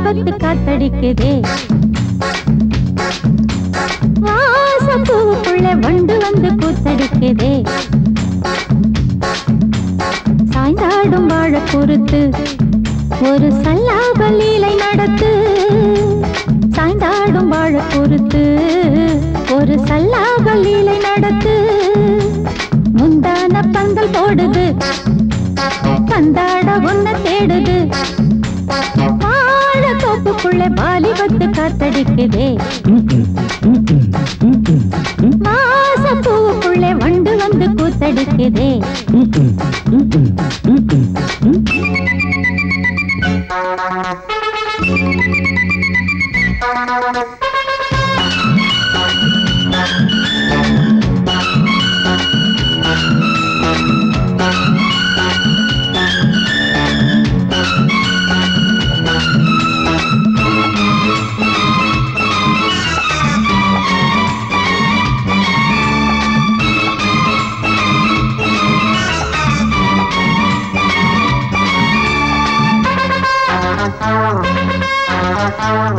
வாலிபத்து காத்தடிக்குதே. வாசப்பூவுக்குள்ள வண்டு வந்து கூத்தடிக்குதே. சாய்ந்தாடும் வாழ பொறுத்து ஒரு சல்லாப லீலை நடத்து. சாய்ந்தாடும் வாழ பொறுத்து ஒரு சல்லாப லீலை நடத்து. முந்தான பந்தல் போடுது, பந்தாட ஒன்ன தேடுது. வாழ தோப்புக்குள்ள வாலிபத்து காத்தடிக்குதே. மாசப்பூவுக்குள்ள வண்டு வந்து கூத்தடிக்குதே.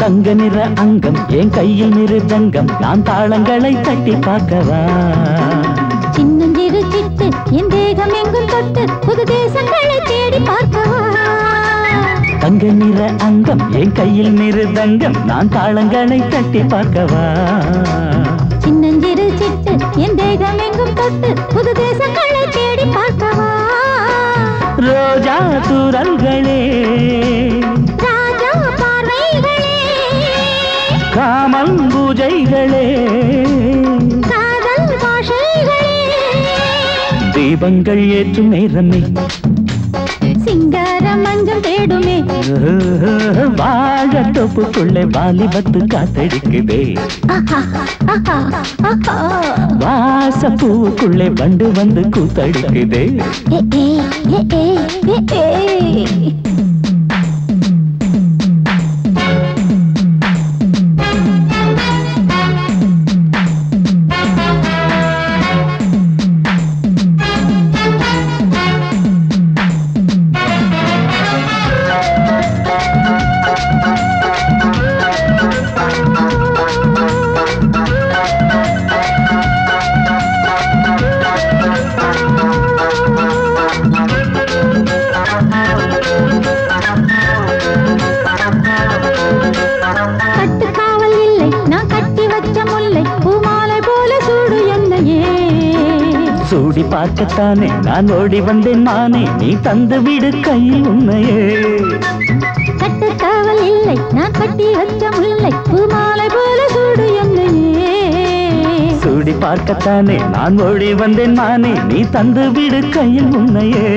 தங்க நிற அங்கம் என் கையில் மிருதங்கம், நான் தாளங்களை தட்டி பார்க்கவா. சின்னஞ்சிறு சிட்டு என் தேகம் எங்கும் தொட்டு புது தேசங்களை தேடி பார்க்கவா. தங்க நிற அங்கம் என் கையில் மிருதங்கம், நான் தாளங்களை தட்டி பார்க்கவா. சின்னஞ்சிறு சிட்டு என் தேகம் எங்கும் தொட்டு புது தேசங்களை தேடி பார்க்கவா. ரோஜா தூரல்களே, ராஜா பார்வைகளே, காமன் பூஜைகளே, காதல் பாஷைகளே, தீபங்கள் ஏற்றும் நேரமே, சிங்கார மஞ்சள் தேடுமே. வாழ தோப்புக்குள்ளே வாலிபத்து காத்தடிக்குதே. வாசப்பூவுக்குள்ளே வண்டு வந்து கூத்தடிக்குதே. சூடி பார்க்கத்தானே நான் ஓடி வந்தேன் மானே, நீ தந்து விடு கையில் உன்னையே. கட்டுக்காவல் இல்லை நான் கட்டி வச்ச முல்லை, பூமாலை போல சூடு என்னையே. சூடி பார்க்கத்தானே நான் ஓடி வந்தேன் மானே, நீ தந்து விடு கையில் உன்னையே.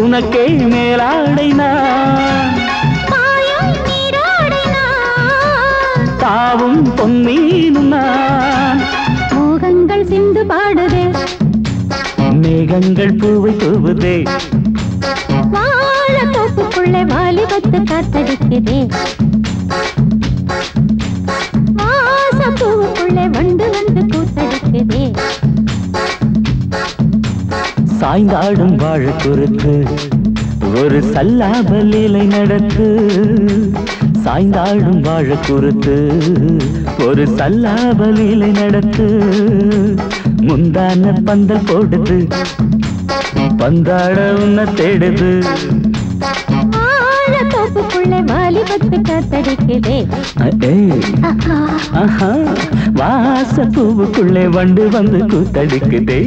உனக்கே மேலாடைனா தாவும் பொன்னீனும் நான். மோகங்கள் சிந்து பாடுதே, மேகங்கள் பூவை தூவுதே. வாழ தோப்புக்குள்ளே வாலிபத்து காத்தடிக்குதே. வாசப்பூவுக்குள்ளே வண்டு வந்து கூத்தடிக்குதே. சாய்ந்தாடும் வாழ குறுக்கு ஒரு சல்லாப லீலை நடத்து. சாய்ந்தாடும் வாழ குறுத்து ஒரு சல்லாப லீலை நடத்து. முந்தான பந்தல் போடுது, பந்தாட உன்ன தேடுது. வாழ தோப்புக்குள்ளே வாலிபத்து காத்தடிக்குதே. வாசப்பூவுக்குள்ளே வண்டு வந்து கூத்தடிக்குதே.